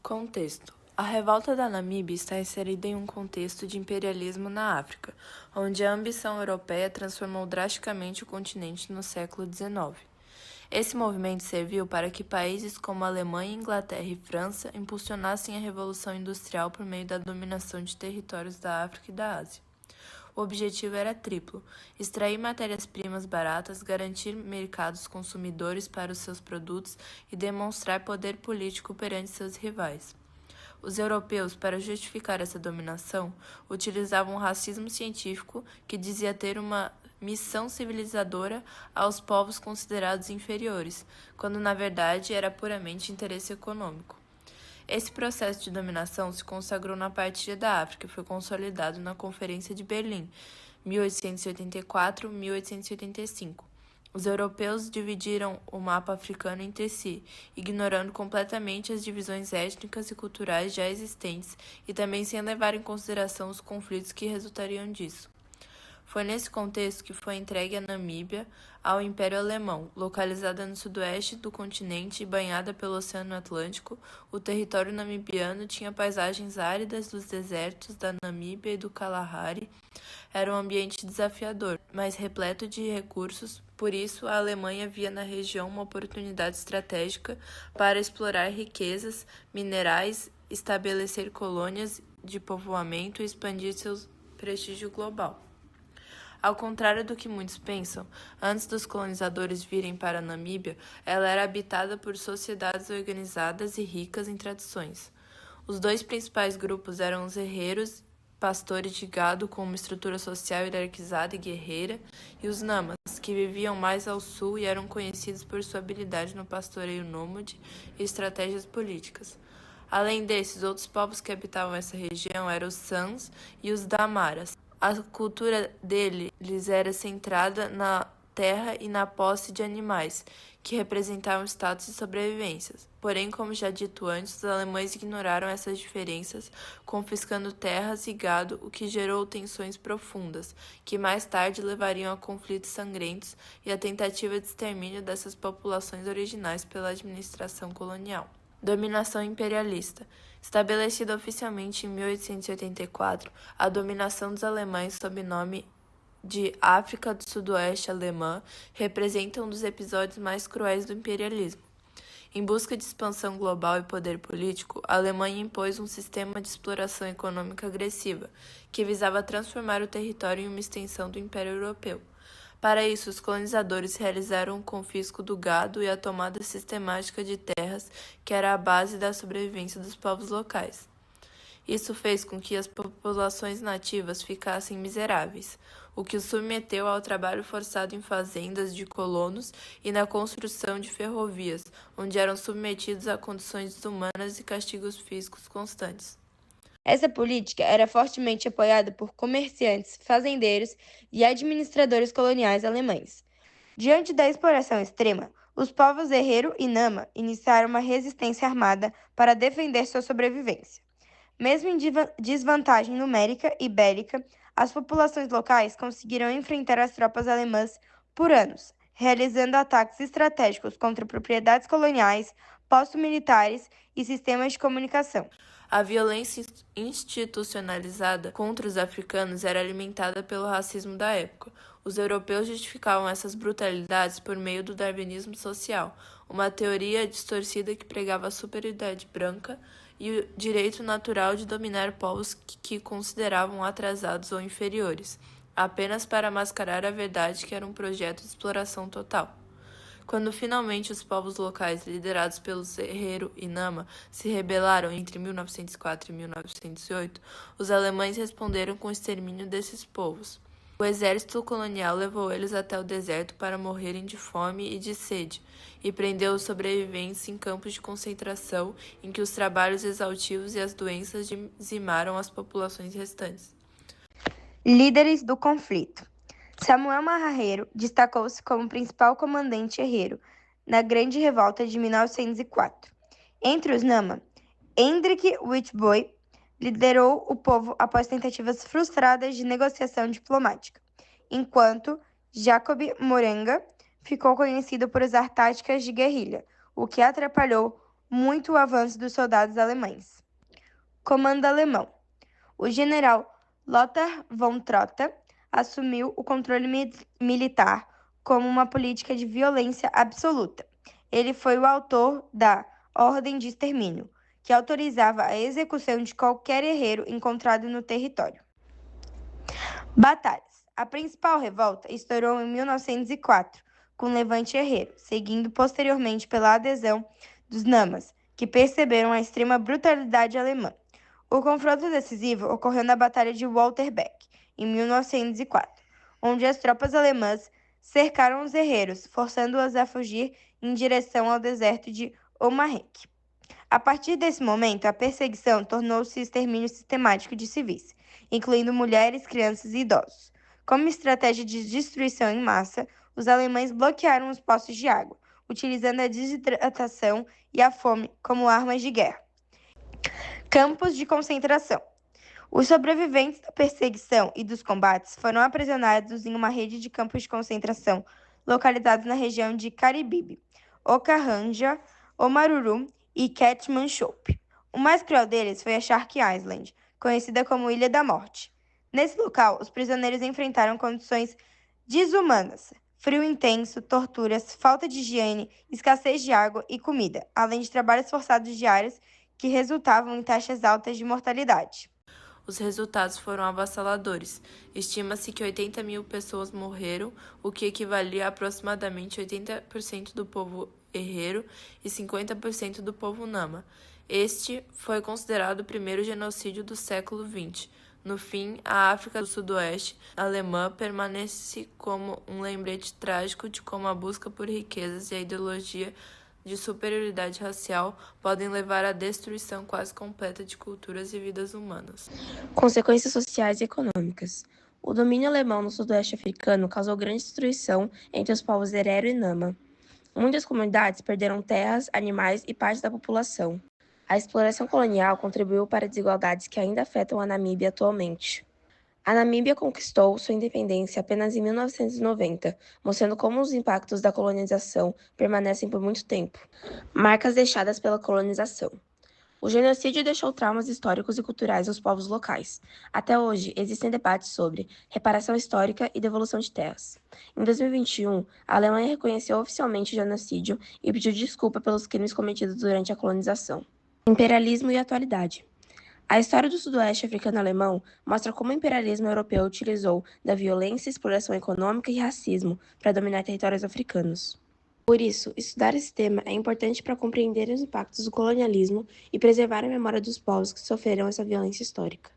Contexto. A revolta da Namíbia está inserida em um contexto de imperialismo na África, onde a ambição europeia transformou drasticamente o continente no século XIX. Esse movimento serviu para que países como Alemanha, Inglaterra e França impulsionassem a Revolução Industrial por meio da dominação de territórios da África e da Ásia. O objetivo era triplo: extrair matérias-primas baratas, garantir mercados consumidores para os seus produtos e demonstrar poder político perante seus rivais. Os europeus, para justificar essa dominação, utilizavam o racismo científico, que dizia ter uma missão civilizadora aos povos considerados inferiores, quando na verdade era puramente interesse econômico. Esse processo de dominação se consagrou na partilha da África e foi consolidado na Conferência de Berlim, 1884-1885. Os europeus dividiram o mapa africano entre si, ignorando completamente as divisões étnicas e culturais já existentes e também sem levar em consideração os conflitos que resultariam disso. Foi nesse contexto que foi entregue a Namíbia ao Império Alemão. Localizada no sudoeste do continente e banhada pelo Oceano Atlântico, o território namibiano tinha paisagens áridas dos desertos da Namíbia e do Kalahari. Era um ambiente desafiador, mas repleto de recursos. Por isso, a Alemanha via na região uma oportunidade estratégica para explorar riquezas minerais, estabelecer colônias de povoamento e expandir seu prestígio global. Ao contrário do que muitos pensam, antes dos colonizadores virem para a Namíbia, ela era habitada por sociedades organizadas e ricas em tradições. Os dois principais grupos eram os herreiros, pastores de gado com uma estrutura social hierarquizada e guerreira, e os namas, que viviam mais ao sul e eram conhecidos por sua habilidade no pastoreio nômade e estratégias políticas. Além desses, outros povos que habitavam essa região eram os Sans e os Damaras. A cultura deles era centrada na terra e na posse de animais, que representavam status de sobrevivência. Porém, como já dito antes, os alemães ignoraram essas diferenças, confiscando terras e gado, o que gerou tensões profundas, que mais tarde levariam a conflitos sangrentos e a tentativa de extermínio dessas populações originais pela administração colonial. Dominação imperialista. Estabelecida oficialmente em 1884, a dominação dos alemães sob o nome de África do Sudoeste Alemã representa um dos episódios mais cruéis do imperialismo. Em busca de expansão global e poder político, a Alemanha impôs um sistema de exploração econômica agressiva, que visava transformar o território em uma extensão do Império Europeu. Para isso, os colonizadores realizaram o confisco do gado e a tomada sistemática de terras, que era a base da sobrevivência dos povos locais. Isso fez com que as populações nativas ficassem miseráveis, o que os submeteu ao trabalho forçado em fazendas de colonos e na construção de ferrovias, onde eram submetidos a condições desumanas e castigos físicos constantes. Essa política era fortemente apoiada por comerciantes, fazendeiros e administradores coloniais alemães. Diante da exploração extrema, os povos Herero e Nama iniciaram uma resistência armada para defender sua sobrevivência. Mesmo em desvantagem numérica e bélica, as populações locais conseguiram enfrentar as tropas alemãs por anos, realizando ataques estratégicos contra propriedades coloniais, postos militares e sistemas de comunicação. A violência institucionalizada contra os africanos era alimentada pelo racismo da época. Os europeus justificavam essas brutalidades por meio do darwinismo social, uma teoria distorcida que pregava a superioridade branca e o direito natural de dominar povos que consideravam atrasados ou inferiores, apenas para mascarar a verdade que era um projeto de exploração total. Quando finalmente os povos locais, liderados pelos Herero e Nama, se rebelaram entre 1904 e 1908, os alemães responderam com o extermínio desses povos. O exército colonial levou eles até o deserto para morrerem de fome e de sede, e prendeu os sobreviventes em campos de concentração em que os trabalhos exaustivos e as doenças dizimaram as populações restantes. Líderes do conflito. Samuel Marrero destacou-se como principal comandante herreiro na Grande Revolta de 1904. Entre os Nama, Hendrik Witbooi liderou o povo após tentativas frustradas de negociação diplomática, enquanto Jacob Morenga ficou conhecido por usar táticas de guerrilha, o que atrapalhou muito o avanço dos soldados alemães. Comando alemão. O general Lothar von Trotha assumiu o controle militar como uma política de violência absoluta. Ele foi o autor da Ordem de Extermínio, que autorizava a execução de qualquer herreiro encontrado no território. Batalhas. A principal revolta estourou em 1904, com o Levante Herreiro, seguindo posteriormente pela adesão dos Namas, que perceberam a extrema brutalidade alemã. O confronto decisivo ocorreu na Batalha de Waterbeek, em 1904, onde as tropas alemãs cercaram os herreiros, forçando-os a fugir em direção ao deserto de Omarek. A partir desse momento, a perseguição tornou-se extermínio sistemático de civis, incluindo mulheres, crianças e idosos. Como estratégia de destruição em massa, os alemães bloquearam os poços de água, utilizando a desidratação e a fome como armas de guerra. Campos de concentração. Os sobreviventes da perseguição e dos combates foram aprisionados em uma rede de campos de concentração localizados na região de Caribibe, Okaranja, Omaruru e Ketmanshop. O mais cruel deles foi a Shark Island, conhecida como Ilha da Morte. Nesse local, os prisioneiros enfrentaram condições desumanas, frio intenso, torturas, falta de higiene, escassez de água e comida, além de trabalhos forçados diários que resultavam em taxas altas de mortalidade. Os resultados foram avassaladores. Estima-se que 80.000 pessoas morreram, o que equivalia a aproximadamente 80% do povo herreiro e 50% do povo nama. Este foi considerado o primeiro genocídio do século XX. No fim, a África do Sudoeste alemã permanece como um lembrete trágico de como a busca por riquezas e a ideologia de superioridade racial podem levar à destruição quase completa de culturas e vidas humanas. Consequências sociais e econômicas. O domínio alemão no sudoeste africano causou grande destruição entre os povos herero e nama. Muitas comunidades perderam terras, animais e parte da população. A exploração colonial contribuiu para desigualdades que ainda afetam a Namíbia atualmente. A Namíbia conquistou sua independência apenas em 1990, mostrando como os impactos da colonização permanecem por muito tempo. Marcas deixadas pela colonização. O genocídio deixou traumas históricos e culturais aos povos locais. Até hoje, existem debates sobre reparação histórica e devolução de terras. Em 2021, a Alemanha reconheceu oficialmente o genocídio e pediu desculpa pelos crimes cometidos durante a colonização. Imperialismo e atualidade. A história do sudoeste africano alemão mostra como o imperialismo europeu utilizou da violência, exploração econômica e racismo para dominar territórios africanos. Por isso, estudar esse tema é importante para compreender os impactos do colonialismo e preservar a memória dos povos que sofreram essa violência histórica.